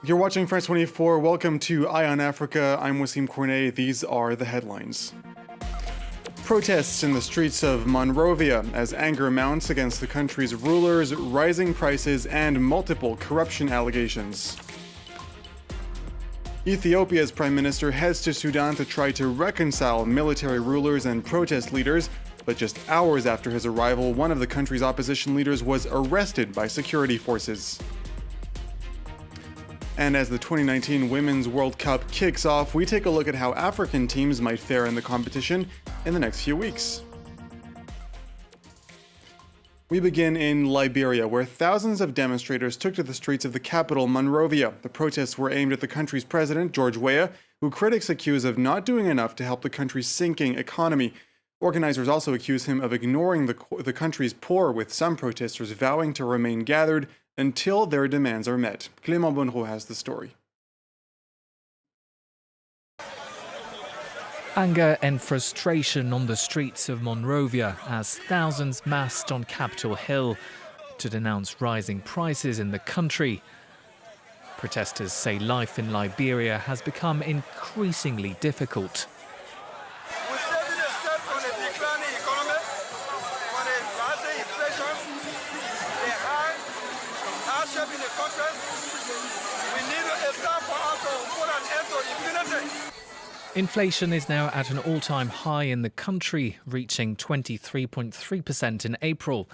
You're watching France 24. Welcome to Eye on Africa. I'm Wasim Cornet. These are the headlines. Protests in the streets of Monrovia as anger mounts against the country's rulers, rising prices, and multiple corruption allegations. Ethiopia's prime minister heads to Sudan to try to reconcile military rulers and protest leaders, but just hours after his arrival, one of the country's opposition leaders was arrested by security forces. And as the 2019 Women's World Cup kicks off, we take a look at how African teams might fare in the competition in the next few weeks. We begin in Liberia, where thousands of demonstrators took to the streets of the capital, Monrovia. The protests were aimed at the country's president, George Weah, who critics accuse of not doing enough to help the country's sinking economy. Organizers also accuse him of ignoring the country's poor, with some protesters vowing to remain gathered until their demands are met. Clément Bonneau has the story. Anger and frustration on the streets of Monrovia as thousands massed on Capitol Hill to denounce rising prices in the country. Protesters say life in Liberia has become increasingly difficult. Inflation is now at an all-time high in the country, reaching 23.3% in April.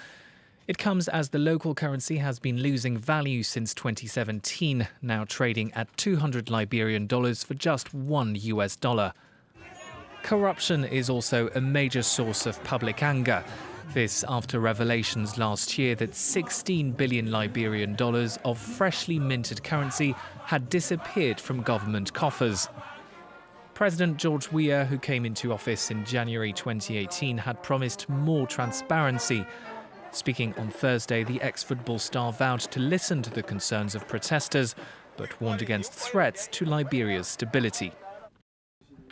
It comes as the local currency has been losing value since 2017, now trading at $200 Liberian for just $1. Corruption is also a major source of public anger. This after revelations last year that $16 billion Liberian of freshly minted currency had disappeared from government coffers. President George Weah, who came into office in January 2018, had promised more transparency. Speaking on Thursday, the ex-football star vowed to listen to the concerns of protesters, but warned against threats to Liberia's stability.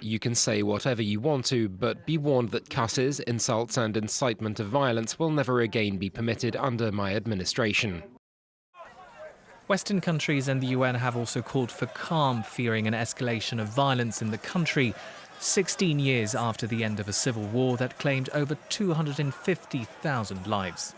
You can say whatever you want to, but be warned that cusses, insults and incitement to violence will never again be permitted under my administration. Western countries and the UN have also called for calm, fearing an escalation of violence in the country, 16 years after the end of a civil war that claimed over 250,000 lives.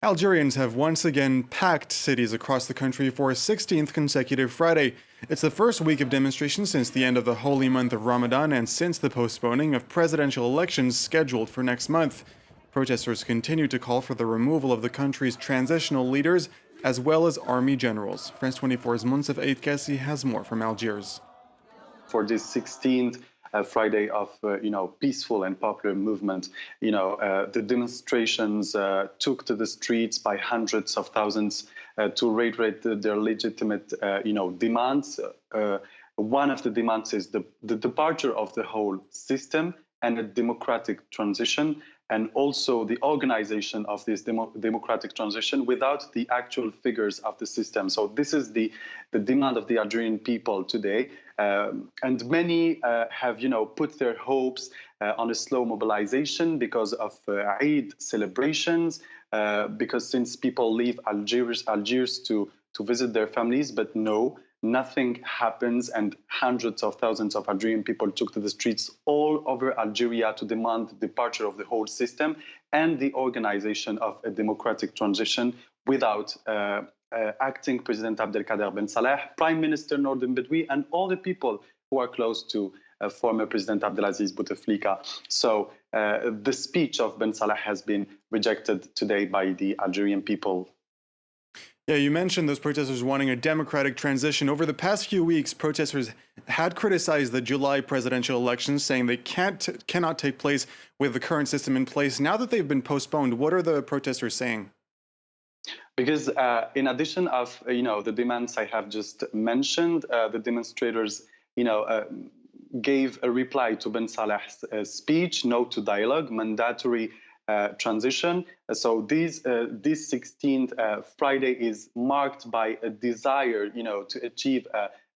Algerians have once again packed cities across the country for a 16th consecutive Friday. It's the first week of demonstrations since the end of the holy month of Ramadan and since the postponing of presidential elections scheduled for next month. Protesters continue to call for the removal of the country's transitional leaders as well as army generals. France 24's Monsef Aidkassi has more from Algiers. For this 16th Friday of peaceful and popular movement, the demonstrations took to the streets by hundreds of thousands to reiterate their legitimate demands. One of the demands is the departure of the whole system and a democratic transition, and also the organization of this democratic transition without the actual figures of the system. So this is the demand of the Algerian people today. And many have, put their hopes on a slow mobilization because of Eid celebrations, because since people leave Algiers to visit their families, but no, nothing happens, and hundreds of thousands of Algerian people took to the streets all over Algeria to demand the departure of the whole system and the organization of a democratic transition without acting President Abdelkader Ben Saleh, Prime Minister Nordin Bedoui, and all the people who are close to former President Abdelaziz Bouteflika. So the speech of Ben Saleh has been rejected today by the Algerian people. Yeah, you mentioned those protesters wanting a democratic transition. Over the past few weeks, protesters had criticized the July presidential elections, saying they cannot take place with the current system in place. Now that they've been postponed, what are the protesters saying? Because in addition of the demands I have just mentioned, the demonstrators gave a reply to Ben Saleh's speech, no to dialogue, mandatory transition. So this 16th Friday is marked by a desire, to achieve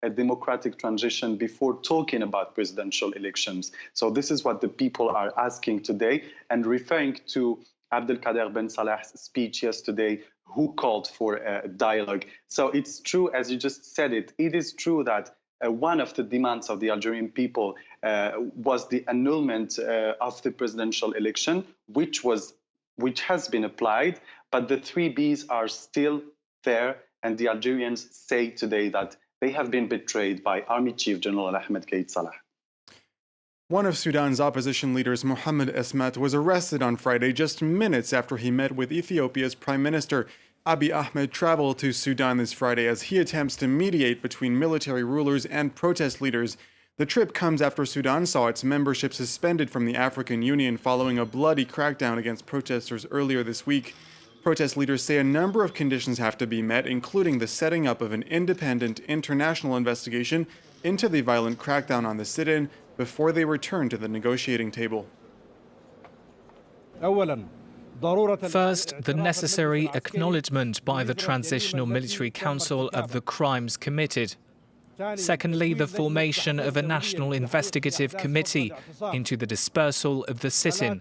a democratic transition before talking about presidential elections. So this is what the people are asking today, and referring to Abdelkader Ben Saleh's speech yesterday, who called for a dialogue. So it's true, as you just said it is true that one of the demands of the Algerian people was the annulment of the presidential election, which has been applied, but the 3Bs are still there, and the Algerians say today that they have been betrayed by Army Chief General Ahmed Salah. One of Sudan's opposition leaders, Mohamed Ahmad, was arrested on Friday just minutes after he met with Ethiopia's Prime Minister. Abiy Ahmed traveled to Sudan this Friday as he attempts to mediate between military rulers and protest leaders. The trip comes after Sudan saw its membership suspended from the African Union following a bloody crackdown against protesters earlier this week. Protest leaders say a number of conditions have to be met, including the setting up of an independent international investigation into the violent crackdown on the sit-in before they return to the negotiating table. First, the necessary acknowledgement by the Transitional Military Council of the crimes committed. Secondly, the formation of a national investigative committee into the dispersal of the sit-in.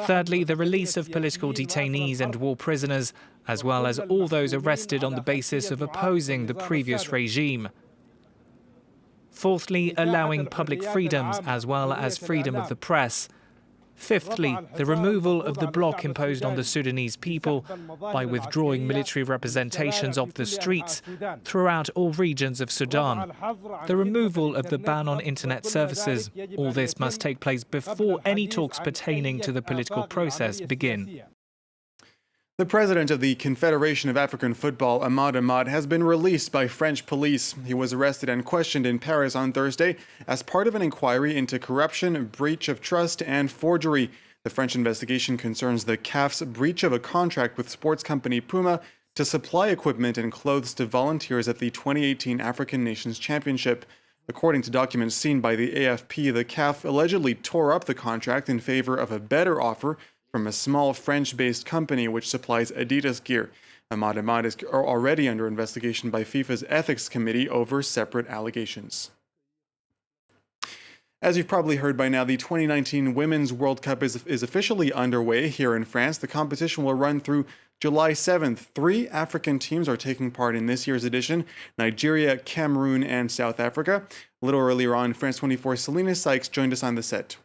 Thirdly, the release of political detainees and war prisoners, as well as all those arrested on the basis of opposing the previous regime. Fourthly, allowing public freedoms as well as freedom of the press. Fifthly, the removal of the block imposed on the Sudanese people by withdrawing military representations off the streets throughout all regions of Sudan. The removal of the ban on internet services. All this must take place before any talks pertaining to the political process begin. The president of the Confederation of African Football, Ahmad, has been released by French police. He was arrested and questioned in Paris on Thursday as part of an inquiry into corruption, breach of trust, and forgery. The French investigation concerns the CAF's breach of a contract with sports company Puma to supply equipment and clothes to volunteers at the 2018 African Nations Championship. According to documents seen by the AFP, the CAF allegedly tore up the contract in favor of a better offer from a small French-based company which supplies Adidas gear. Ahmad is already under investigation by FIFA's Ethics Committee over separate allegations. As you've probably heard by now, the 2019 Women's World Cup is officially underway here in France. The competition will run through July 7th. 3 African teams are taking part in this year's edition: Nigeria, Cameroon, and South Africa. A little earlier on, France 24's Selena Sykes joined us on the set.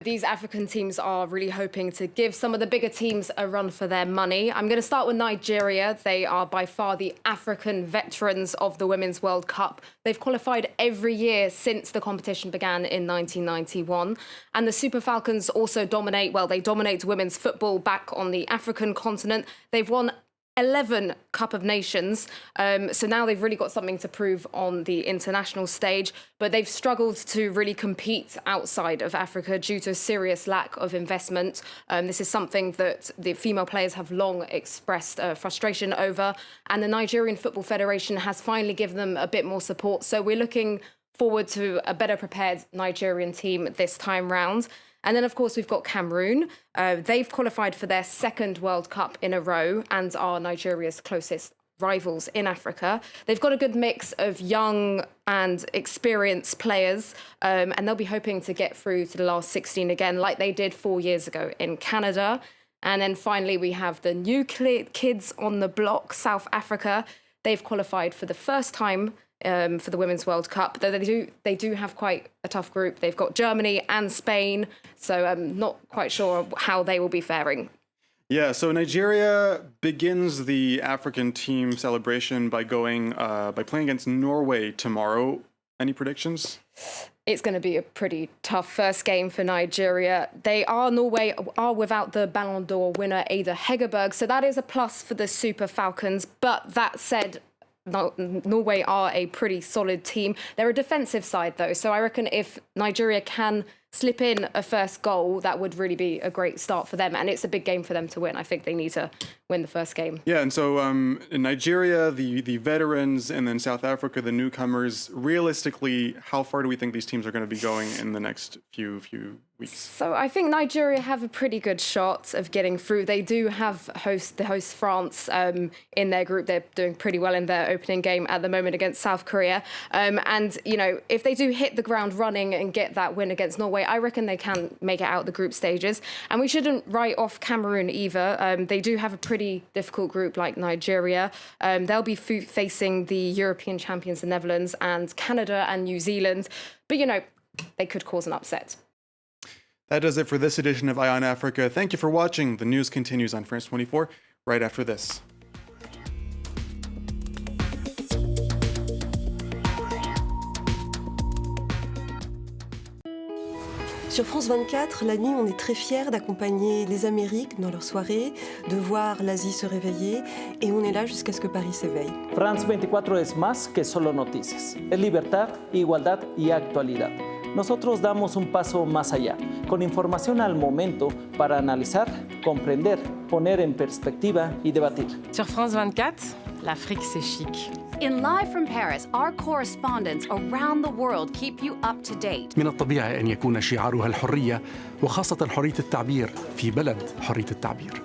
These African teams are really hoping to give some of the bigger teams a run for their money. I'm going to start with Nigeria. They are by far the African veterans of the Women's World Cup. They've qualified every year since the competition began in 1991. And the Super Falcons also dominate women's football back on the African continent. They've won 11 Cup of Nations. So now they've really got something to prove on the international stage, but they've struggled to really compete outside of Africa due to a serious lack of investment. This is something that the female players have long expressed frustration over, and the Nigerian Football Federation has finally given them a bit more support. So we're looking forward to a better prepared Nigerian team this time round. And then, of course, we've got Cameroon. They've qualified for their second World Cup in a row and are Nigeria's closest rivals in Africa. They've got a good mix of young and experienced players, and they'll be hoping to get through to the last 16 again, like they did 4 years ago in Canada. And then finally, we have the new kids on the block, South Africa. They've qualified for the first time for the Women's World Cup, though they do have quite a tough group. They've got Germany and Spain, so I'm not quite sure how they will be faring. Yeah, so Nigeria begins the African team celebration by playing against Norway tomorrow. Any predictions? It's going to be a pretty tough first game for Nigeria. Norway are without the Ballon d'Or winner Ada Hegerberg, so that is a plus for the Super Falcons. But that said, Norway are a pretty solid team. They're a defensive side, though, so I reckon if Nigeria can slip in a first goal, that would really be a great start for them, and it's a big game for them to win. I think they need to win the first game. Yeah, and so in Nigeria, the veterans, and then South Africa, the newcomers. Realistically, how far do we think these teams are going to be going in the next few weeks? So I think Nigeria have a pretty good shot of getting through. They do have the host France in their group. They're doing pretty well in their opening game at the moment against South Korea. And, you know, if they do hit the ground running and get that win against Norway, I reckon they can make it out the group stages. And we shouldn't write off Cameroon either. They do have a pretty difficult group like Nigeria. They'll be facing the European champions, the Netherlands, and Canada and New Zealand. But, you know, they could cause an upset. That does it for this edition of Eye on Africa. Thank you for watching. The news continues on France 24 right after this. Sur France 24, la nuit, on est très fiers d'accompagner les Amériques dans leurs soirées, de voir l'Asie se réveiller, et on est là jusqu'à ce que Paris s'éveille. France 24 es más que solo noticias. Es libertad, igualdad y actualidad. Nosotros damos un paso más allá, con información al momento para analizar, comprender, poner en perspectiva y debatir. Sur France 24, l'Afrique c'est chic. In Live from Paris, our correspondents around the world keep you up to date. من الطبيعي أن يكون شعارها الحرية وخاصة حرية التعبير في بلد حرية التعبير.